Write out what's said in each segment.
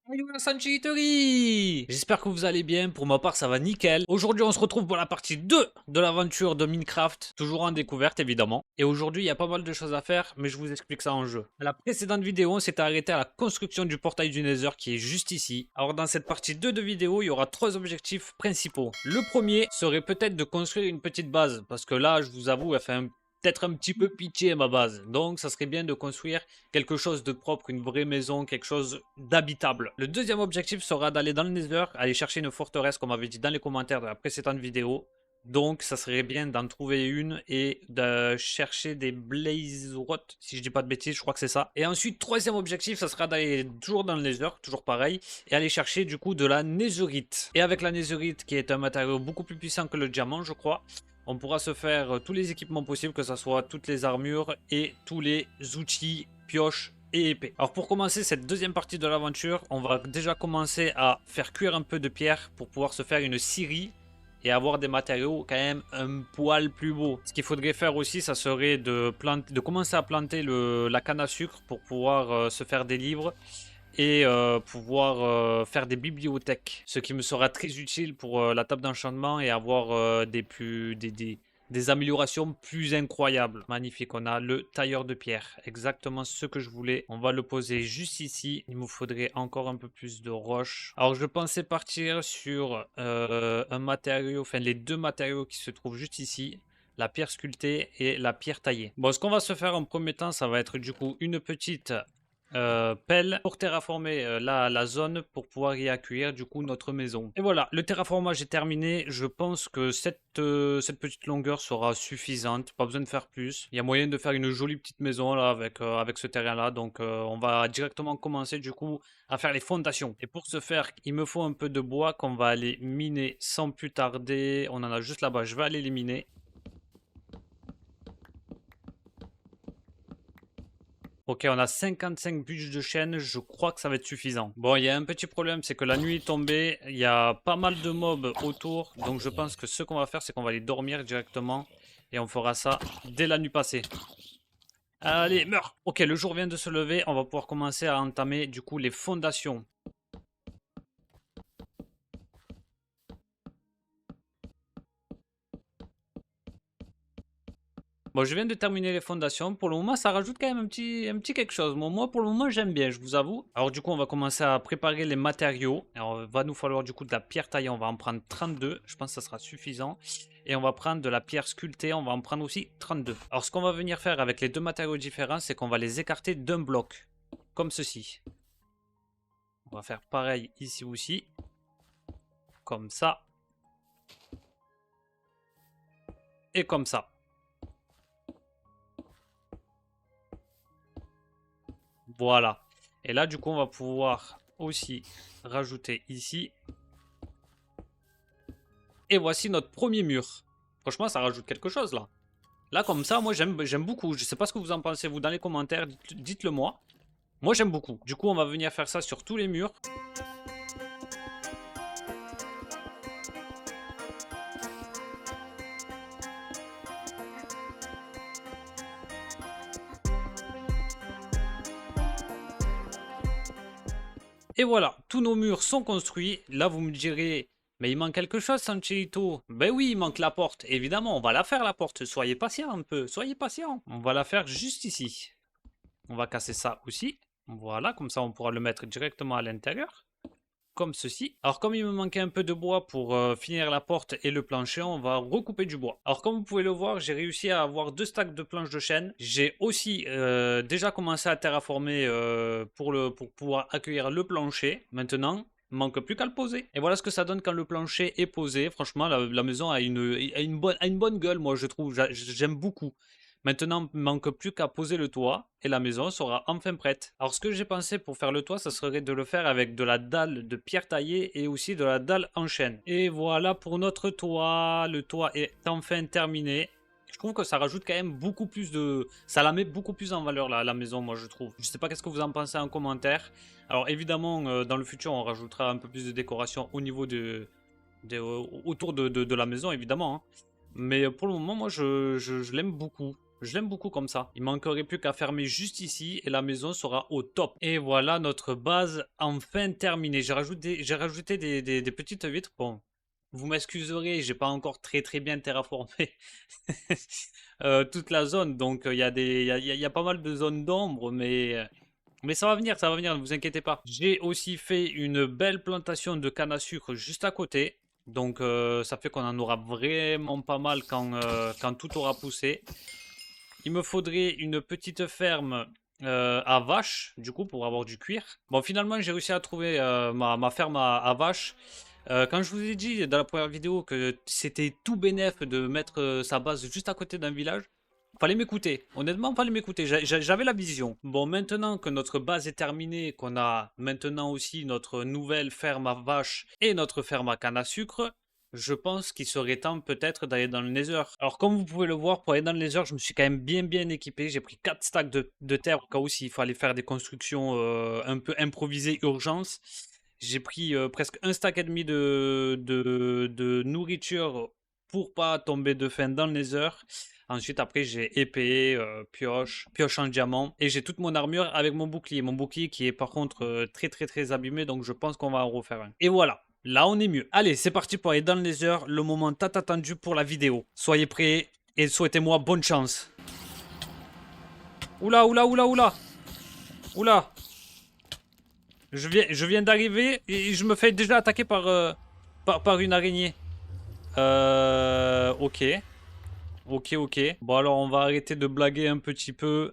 Salut la Sanchiterie. J'espère que vous allez bien, pour ma part ça va nickel. Aujourd'hui on se retrouve pour la partie 2 de l'aventure de Minecraft, toujours en découverte évidemment. Et aujourd'hui il y a pas mal de choses à faire, mais je vous explique ça en jeu. À la précédente vidéo on s'était arrêté à la construction du portail du Nether qui est juste ici. Alors dans cette partie 2 de vidéo il y aura 3 objectifs principaux. Le premier serait peut-être de construire une petite base, parce que là je vous avoue elle fait peut-être un petit peu pitché ma base. Donc ça serait bien de construire quelque chose de propre, une vraie maison, quelque chose d'habitable. Le deuxième objectif sera d'aller dans le Nether, aller chercher une forteresse comme avait dit dans les commentaires de la précédente vidéo. Donc ça serait bien d'en trouver une et de chercher des blaze rot, si je dis pas de bêtises, je crois que c'est ça. Et ensuite, troisième objectif, ça sera d'aller toujours dans le Nether, toujours pareil, et aller chercher du coup de la netherite. Et avec la netherite, qui est un matériau beaucoup plus puissant que le diamant, je crois, on pourra se faire tous les équipements possibles, que ce soit toutes les armures et tous les outils, pioches et épées. Alors pour commencer cette deuxième partie de l'aventure, on va déjà commencer à faire cuire un peu de pierre pour pouvoir se faire une scierie et avoir des matériaux quand même un poil plus beaux. Ce qu'il faudrait faire aussi, ça serait de commencer à planter la canne à sucre pour pouvoir se faire des livres et pouvoir faire des bibliothèques, ce qui me sera très utile pour la table d'enchantement et avoir des améliorations plus incroyables. Magnifique, on a le tailleur de pierre, exactement ce que je voulais. On va le poser juste ici. Il me faudrait encore un peu plus de roches. Alors je pensais partir sur un matériau, enfin les deux matériaux qui se trouvent juste ici, la pierre sculptée et la pierre taillée. Bon, ce qu'on va se faire en premier temps, ça va être du coup une petite pelle pour terraformer la zone pour pouvoir y accueillir du coup notre maison. Et voilà, le terraformage est terminé. Je pense que cette petite longueur sera suffisante, pas besoin de faire plus. Il y a moyen de faire une jolie petite maison là avec ce terrain là, donc on va directement commencer du coup à faire les fondations. Et pour ce faire, il me faut un peu de bois qu'on va aller miner sans plus tarder. On en a juste là-bas, je vais aller les miner. Ok, on a 55 bûches de chêne, je crois que ça va être suffisant. Bon, il y a un petit problème, c'est que la nuit est tombée, il y a pas mal de mobs autour, donc je pense que ce qu'on va faire, c'est qu'on va aller dormir directement, et on fera ça dès la nuit passée. Allez, meurs! Ok, le jour vient de se lever, on va pouvoir commencer à entamer du coup les fondations. Bon, je viens de terminer les fondations. Pour le moment, ça rajoute quand même un petit quelque chose. Bon, moi, pour le moment, j'aime bien, je vous avoue. Alors, du coup, on va commencer à préparer les matériaux. Alors, il va nous falloir du coup de la pierre taillée. On va en prendre 32. Je pense que ça sera suffisant. Et on va prendre de la pierre sculptée. On va en prendre aussi 32. Alors, ce qu'on va venir faire avec les deux matériaux différents, c'est qu'on va les écarter d'un bloc. Comme ceci. On va faire pareil ici aussi. Comme ça. Et comme ça. Voilà. Et là, du coup, on va pouvoir aussi rajouter ici. Et voici notre premier mur. Franchement, ça rajoute quelque chose là. Là, comme ça, moi, j'aime beaucoup. Je sais pas ce que vous en pensez, vous, dans les commentaires. Dites-le moi. Moi, j'aime beaucoup. Du coup, on va venir faire ça sur tous les murs. Et voilà, tous nos murs sont construits. Là, vous me direz, mais il manque quelque chose, Sanchito. Ben oui, il manque la porte. Évidemment, on va la faire, la porte. Soyez patient un peu. Soyez patient. On va la faire juste ici. On va casser ça aussi. Voilà, comme ça, on pourra le mettre directement à l'intérieur. Comme ceci. Alors comme il me manquait un peu de bois pour finir la porte et le plancher, on va recouper du bois. Alors comme vous pouvez le voir, j'ai réussi à avoir 2 stacks de planches de chêne. J'ai aussi déjà commencé à terraformer pour pouvoir accueillir le plancher. Maintenant, il manque plus qu'à le poser. Et voilà ce que ça donne quand le plancher est posé. Franchement, la maison a une bonne gueule, moi je trouve. J'aime beaucoup. Maintenant, il ne manque plus qu'à poser le toit et la maison sera enfin prête. Alors ce que j'ai pensé pour faire le toit, ça serait de le faire avec de la dalle de pierre taillée et aussi de la dalle en chêne. Et voilà pour notre toit. Le toit est enfin terminé. Je trouve que ça rajoute quand même beaucoup plus de... Ça la met beaucoup plus en valeur la maison, moi je trouve. Je sais pas qu'est-ce que vous en pensez en commentaire. Alors évidemment, dans le futur, on rajoutera un peu plus de décoration au niveau autour de la maison, évidemment, hein. Mais pour le moment, moi je l'aime beaucoup. Je l'aime beaucoup comme ça. Il manquerait plus qu'à fermer juste ici et la maison sera au top. Et voilà notre base enfin terminée. J'ai rajouté des petites vitres. Bon, vous m'excuserez, j'ai pas encore très bien terraformé toute la zone. Donc il y a il y a pas mal de zones d'ombre, mais ça va venir, ne vous inquiétez pas. J'ai aussi fait une belle plantation de canne à sucre juste à côté. Donc ça fait qu'on en aura vraiment pas mal quand tout aura poussé. Il me faudrait une petite ferme à vaches, du coup, pour avoir du cuir. Bon, finalement, j'ai réussi à trouver ma ferme à vaches. Quand je vous ai dit dans la première vidéo que c'était tout bénef de mettre sa base juste à côté d'un village, fallait m'écouter. Honnêtement, fallait m'écouter. J'avais la vision. Bon, maintenant que notre base est terminée, qu'on a maintenant aussi notre nouvelle ferme à vaches et notre ferme à canne à sucre, je pense qu'il serait temps peut-être d'aller dans le Nether. Alors comme vous pouvez le voir, pour aller dans le Nether, je me suis quand même bien équipé. J'ai pris 4 stacks de terre au cas où s'il fallait faire des constructions un peu improvisées, urgence. J'ai pris presque un stack et demi de nourriture pour pas tomber de faim dans le Nether. Ensuite, après, j'ai épée, pioche en diamant. Et j'ai toute mon armure avec mon bouclier. Mon bouclier qui est par contre très abîmé. Donc je pense qu'on va en refaire un. Et voilà. Là, on est mieux. Allez, c'est parti pour aller dans le Nether. Le moment tant attendu pour la vidéo. Soyez prêts et souhaitez-moi bonne chance. Oula. Oula. Je viens d'arriver et je me fais déjà attaquer par une araignée. Ok. Ok. Bon, alors, on va arrêter de blaguer un petit peu.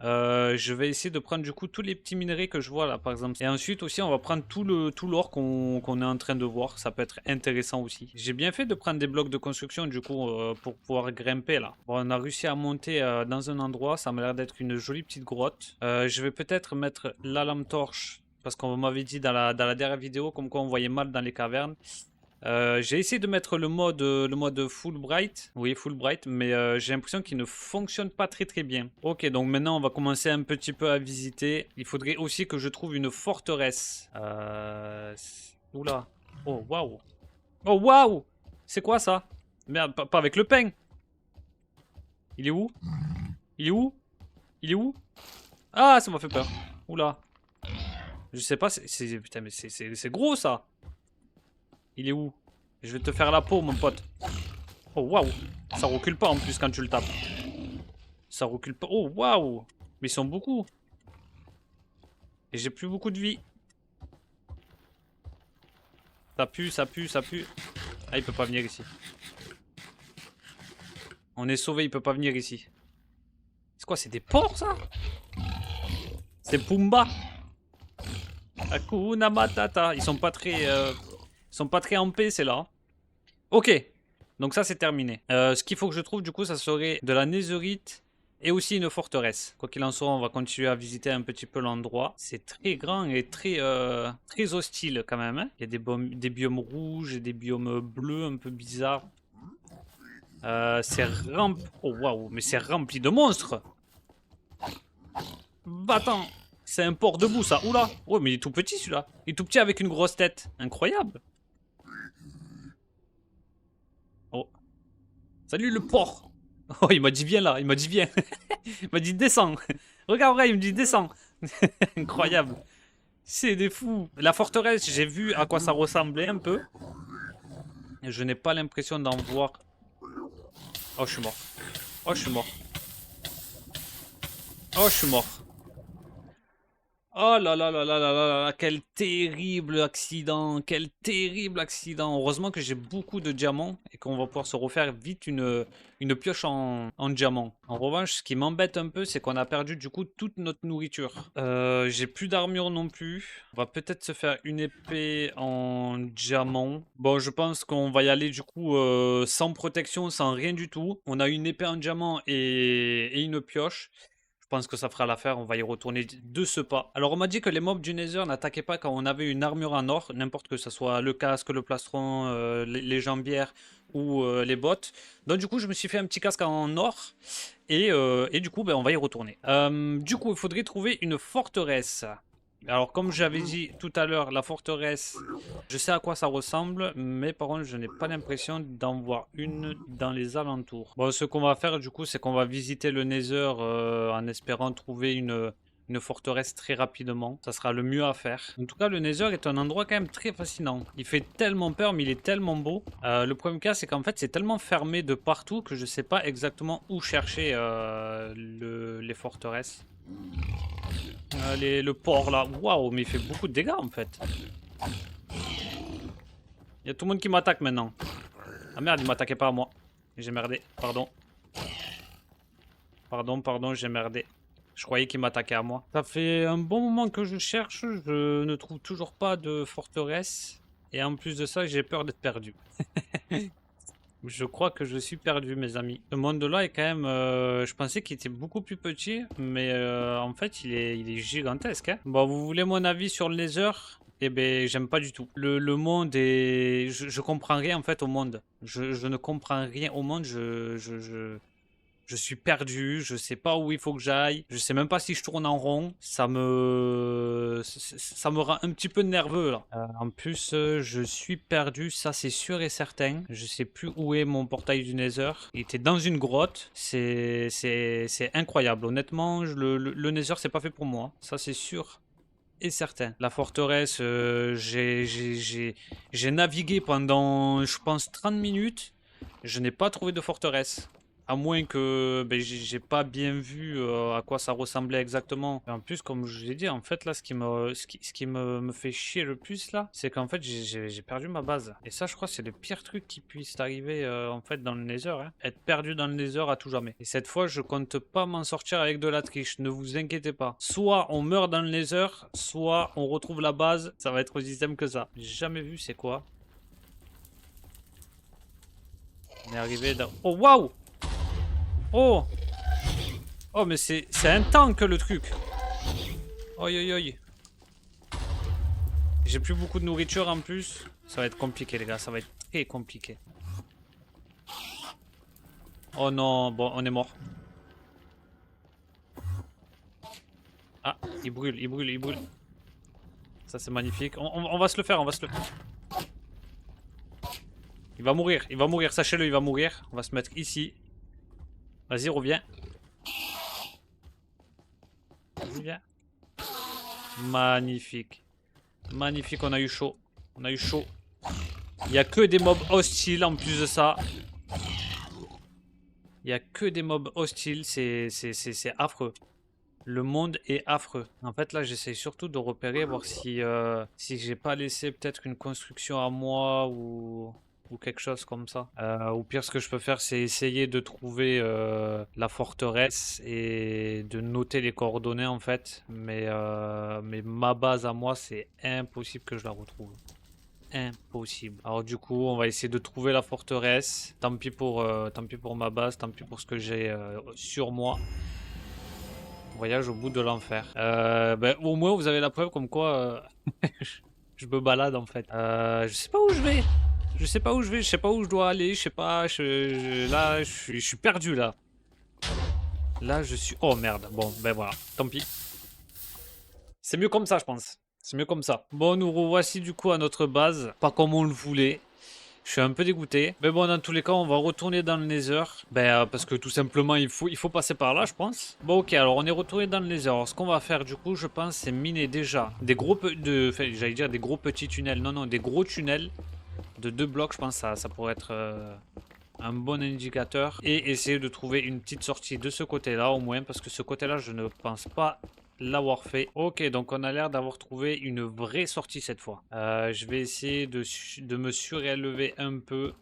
Je vais essayer de prendre du coup tous les petits minerais que je vois là, par exemple. Et ensuite aussi, on va prendre tout l'or qu'on est en train de voir. Ça peut être intéressant aussi. J'ai bien fait de prendre des blocs de construction du coup pour pouvoir grimper là. Bon, on a réussi à monter dans un endroit. Ça m'a l'air d'être une jolie petite grotte. Je vais peut-être mettre la lampe torche parce qu'on m'avait dit dans la dernière vidéo comme quoi on voyait mal dans les cavernes. J'ai essayé de mettre le mode full bright, oui full bright, mais j'ai l'impression qu'il ne fonctionne pas très bien. Ok, donc maintenant on va commencer un petit peu à visiter. Il faudrait aussi que je trouve une forteresse. Oula, oh waouh, c'est quoi ça? Merde, pas avec le pain. Il est où? Il est où? Il est où? Ah, ça m'a fait peur. Oula, je sais pas, putain mais c'est gros ça. Il est où? Je vais te faire la peau, mon pote. Oh, waouh. Ça recule pas en plus quand tu le tapes. Ça recule pas. Oh, waouh. Mais ils sont beaucoup. Et j'ai plus beaucoup de vie. Ça pue. Ah, il peut pas venir ici. On est sauvé, il peut pas venir ici. C'est quoi, c'est des porcs, ça? C'est Pumba. Hakuna Matata. Ils sont pas très... Ils sont pas très en paix, c'est là. Ok. Donc ça, c'est terminé. Ce qu'il faut que je trouve, du coup, ça serait de la netherite et aussi une forteresse. Quoi qu'il en soit, on va continuer à visiter un petit peu l'endroit. C'est très grand et très hostile quand même. Hein. Il y a des biomes rouges et des biomes bleus un peu bizarres. C'est rempli... Oh, waouh, mais c'est rempli de monstres. Va-t'en. C'est un porc debout, ça. Oula. Ouais, mais il est tout petit, celui-là. Il est tout petit avec une grosse tête. Incroyable. Oh. Salut, le porc. Oh, il m'a dit viens là. Il m'a dit viens. Il m'a dit descends. Regarde, il me dit descends. Incroyable. C'est des fous. La forteresse, j'ai vu à quoi ça ressemblait un peu. Je n'ai pas l'impression d'en voir. Oh, je suis mort. Oh, je suis mort. Oh, je suis mort. Oh là, quel terrible accident, quel terrible accident. Heureusement que j'ai beaucoup de diamants et qu'on va pouvoir se refaire vite une pioche en diamant. En revanche, ce qui m'embête un peu, c'est qu'on a perdu du coup toute notre nourriture. J'ai plus d'armure non plus. On va peut-être se faire une épée en diamant. Bon, je pense qu'on va y aller du coup sans protection, sans rien du tout. On a une épée en diamant et une pioche. Je pense que ça fera l'affaire, on va y retourner de ce pas. Alors on m'a dit que les mobs du Nether n'attaquaient pas quand on avait une armure en or, n'importe que ce soit le casque, le plastron, les jambières ou les bottes. Donc du coup je me suis fait un petit casque en or et du coup ben, on va y retourner. Du coup il faudrait trouver une forteresse. Alors, comme j'avais dit tout à l'heure, la forteresse, je sais à quoi ça ressemble, mais par contre, je n'ai pas l'impression d'en voir une dans les alentours. Bon, ce qu'on va faire, du coup, c'est qu'on va visiter le Nether en espérant trouver une forteresse très rapidement. Ça sera le mieux à faire. En tout cas, le Nether est un endroit quand même très fascinant. Il fait tellement peur, mais il est tellement beau. Le problème cas, c'est qu'en fait, c'est tellement fermé de partout que je sais pas exactement où chercher les forteresses. Le porc là, waouh, mais il fait beaucoup de dégâts en fait. Il y a tout le monde qui m'attaque maintenant. Ah merde, il m'attaquait pas à moi. J'ai merdé, pardon. Pardon, j'ai merdé. Je croyais qu'il m'attaquait à moi. Ça fait un bon moment que je cherche, je ne trouve toujours pas de forteresse. Et en plus de ça, j'ai peur d'être perdu. Je crois que je suis perdu, mes amis. Ce monde-là est quand même... je pensais qu'il était beaucoup plus petit, mais en fait, il est gigantesque. Hein. Bon, vous voulez mon avis sur le Nether? Eh ben, j'aime pas du tout. Le monde est... Je comprends rien, en fait, au monde. Je ne comprends rien au monde. Je suis perdu, je sais pas où il faut que j'aille, je sais même pas si je tourne en rond, ça me rend un petit peu nerveux là. En plus, je suis perdu, ça c'est sûr et certain. Je sais plus où est mon portail du Nether. Il était dans une grotte, c'est incroyable. Honnêtement, le Nether c'est pas fait pour moi, ça c'est sûr et certain. La forteresse, j'ai navigué pendant, je pense, 30 minutes. Je n'ai pas trouvé de forteresse. À moins que ben, j'ai pas bien vu à quoi ça ressemblait exactement. Et en plus, comme je l'ai dit, en fait, là, ce qui me fait chier le plus, là, c'est qu'en fait, j'ai perdu ma base. Et ça, je crois, c'est le pire truc qui puisse arriver, en fait, dans le Nether. Hein. Être perdu dans le Nether à tout jamais. Et cette fois, je compte pas m'en sortir avec de la triche. Ne vous inquiétez pas. Soit on meurt dans le Nether, soit on retrouve la base. Ça va être aussi simple que ça. J'ai jamais vu, c'est quoi? On est arrivé dans... Oh, waouh! Oh! Oh, mais c'est un tank le truc. Oi, oi, oi. J'ai plus beaucoup de nourriture en plus. Ça va être compliqué, les gars. Ça va être très compliqué. Oh non, bon, on est mort. Ah, il brûle, il brûle, il brûle. Ça, c'est magnifique. On va se le faire, on va se le faire. Il va mourir, sachez-le, il va mourir. On va se mettre ici. Vas-y, reviens. Vas-y, viens. Magnifique. Magnifique, on a eu chaud. On a eu chaud. Il n'y a que des mobs hostiles en plus de ça. Il n'y a que des mobs hostiles, c'est affreux. Le monde est affreux. En fait, là, j'essaye surtout de repérer, voir si j'ai pas laissé peut-être une construction à moi ou quelque chose comme ça. Ou pire, ce que je peux faire, c'est essayer de trouver la forteresse et de noter les coordonnées, en fait. Mais ma base à moi, c'est impossible que je la retrouve. Impossible. Alors du coup, on va essayer de trouver la forteresse. Tant pis pour ma base, tant pis pour ce que j'ai sur moi. Voyage au bout de l'enfer. Ben, au moins, vous avez la preuve comme quoi je me balade en fait. Je sais pas où je vais. Je sais pas où je vais. Je sais pas où je dois aller. Je sais pas. Là, je suis perdu là. Là, je suis. Oh merde. Bon, ben voilà. Tant pis. C'est mieux comme ça, je pense. C'est mieux comme ça. Bon, nous revoici du coup à notre base. Pas comme on le voulait. Je suis un peu dégoûté. Mais bon, dans tous les cas, on va retourner dans le Nether. Ben, parce que tout simplement, il faut passer par là, je pense. Bon, ok, alors on est retourné dans le Nether. Alors, ce qu'on va faire, du coup, je pense, c'est miner déjà des gros... Enfin, j'allais dire des gros petits tunnels. Non, non, des gros tunnels de 2 blocs, je pense. Ça pourrait être un bon indicateur. Et essayer de trouver une petite sortie de ce côté-là, au moins. Parce que ce côté-là, je ne pense pas l'avoir fait. Ok, donc on a l'air d'avoir trouvé une vraie sortie cette fois. Je vais essayer de me surélever un peu,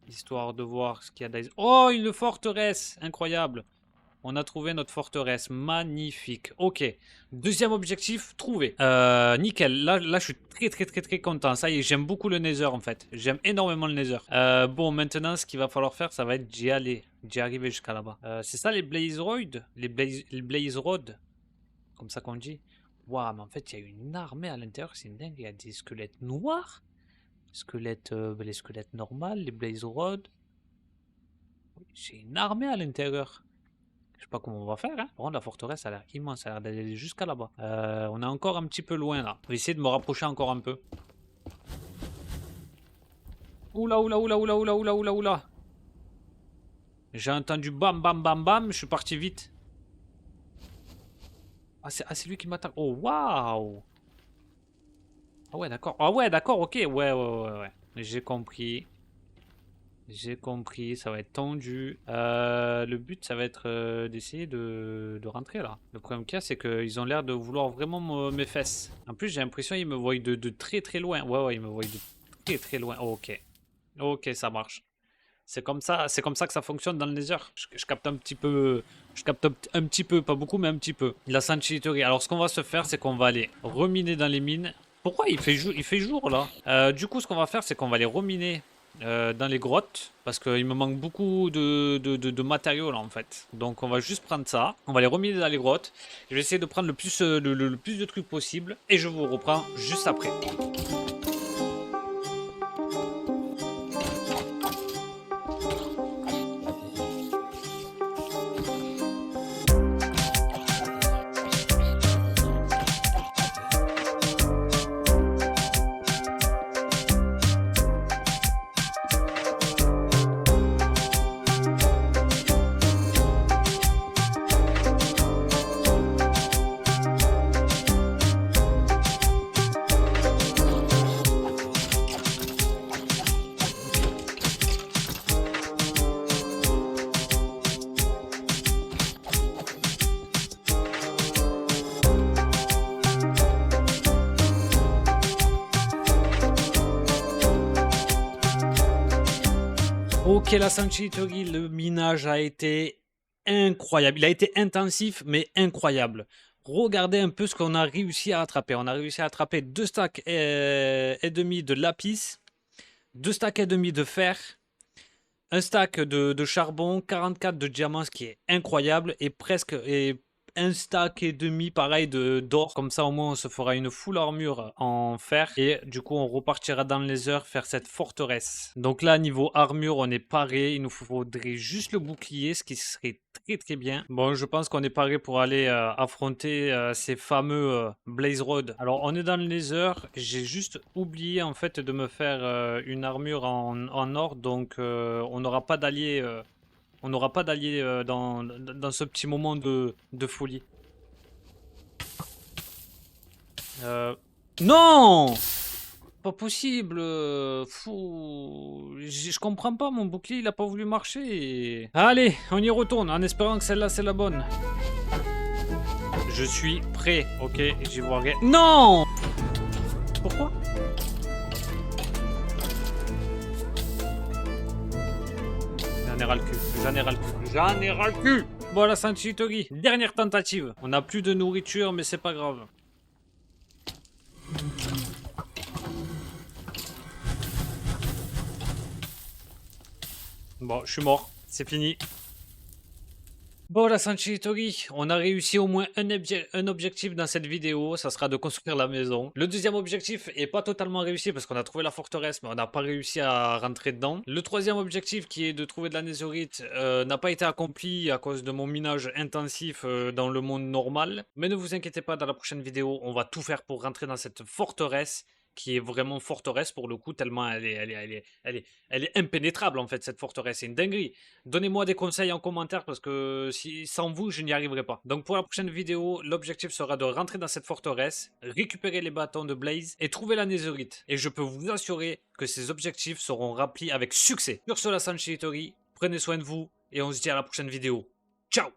histoire de voir ce qu'il y a dans... Oh, une forteresse! Incroyable! On a trouvé notre forteresse. Magnifique. Ok. Deuxième objectif, trouvé. Nickel. Là, je suis très content. Ça y est, j'aime beaucoup le Nether en fait. J'aime énormément le Nether. Bon, maintenant, ce qu'il va falloir faire, ça va être d'y aller. D'y arriver jusqu'à là-bas. C'est ça les Blaze Road? Les Blaze Road? Comme ça qu'on dit. Waouh, mais en fait, il y a une armée à l'intérieur, c'est dingue. Il y a des squelettes noirs, les squelettes normales, les Blaze Road. J'ai une armée à l'intérieur. Je sais pas comment on va faire, hein. Par contre, la forteresse a l'air immense, ça a l'air d'aller jusqu'à là-bas. On est encore un petit peu loin, là. Je vais essayer de me rapprocher encore un peu. Oula, oula, oula, oula, oula, oula, oula, oula. J'ai entendu bam, bam, bam, bam, je suis parti vite. Ah, c'est lui qui m'attaque. Oh, waouh. Ah ouais, d'accord. Ah ouais, d'accord, ok. Ouais, ouais, ouais, ouais. J'ai compris. J'ai compris, ça va être tendu. Le but, ça va être d'essayer de rentrer là. Le problème qu'il y a, c'est qu'ils ont l'air de vouloir vraiment mes fesses. En plus, j'ai l'impression qu'ils me voient de très très loin. Ouais, ouais, ils me voient de très très loin. Oh, ok. Ok, ça marche. C'est comme ça que ça fonctionne dans le Nether. Je capte un petit peu, je capte un petit peu, pas beaucoup, mais un petit peu. La Sanctuary. Alors, ce qu'on va se faire, c'est qu'on va aller reminer dans les mines. Pourquoi il fait jour là? Du coup, ce qu'on va faire, c'est qu'on va les reminer dans les grottes parce qu'il me manque beaucoup de matériaux là en fait. Donc, on va juste prendre ça. On va les reminer dans les grottes. Je vais essayer de prendre le plus, le plus de trucs possible et je vous reprends juste après. Ok, la Sanctuary, le minage a été incroyable. Il a été intensif, mais incroyable. Regardez un peu ce qu'on a réussi à attraper. On a réussi à attraper 2 stacks et demi de lapis, 2 stacks et demi de fer, un stack de charbon, 44 de diamants, ce qui est incroyable, et presque un stack et demi pareil d'or. Comme ça, au moins, on se fera une full armure en fer. Et du coup, on repartira dans les heures faire cette forteresse. Donc là, niveau armure, on est paré. Il nous faudrait juste le bouclier, ce qui serait très très bien. Bon, je pense qu'on est paré pour aller affronter ces fameux Blaze Road. Alors, on est dans les heures. J'ai juste oublié en fait de me faire une armure en or. Donc, on n'aura pas d'alliés. On n'aura pas d'alliés dans ce petit moment de folie. Non! Pas possible. Fou. Je comprends pas, mon bouclier, il a pas voulu marcher. Allez, on y retourne, en espérant que celle-là, c'est la bonne. Je suis prêt. Ok, j'y vois rien. Non! Pourquoi? J'en ai ras le cul, j'en ai ras le cul, j'en ai ras le cul. Voilà, Sanctuary, dernière tentative. On n'a plus de nourriture, mais c'est pas grave. Bon, je suis mort, c'est fini. Bon, la Sanctuary, on a réussi au moins un objectif dans cette vidéo, ça sera de construire la maison. Le deuxième objectif est pas totalement réussi parce qu'on a trouvé la forteresse, mais on n'a pas réussi à rentrer dedans. Le troisième objectif, qui est de trouver de la netherite, n'a pas été accompli à cause de mon minage intensif dans le monde normal. Mais ne vous inquiétez pas, dans la prochaine vidéo, on va tout faire pour rentrer dans cette forteresse, qui est vraiment forteresse pour le coup, tellement elle est impénétrable en fait, cette forteresse, c'est une dinguerie. Donnez-moi des conseils en commentaire parce que sans vous, je n'y arriverai pas. Donc pour la prochaine vidéo, l'objectif sera de rentrer dans cette forteresse, récupérer les bâtons de Blaze et trouver la netherite. Et je peux vous assurer que ces objectifs seront remplis avec succès. Sur ce, la Sanctuary, prenez soin de vous et on se dit à la prochaine vidéo. Ciao!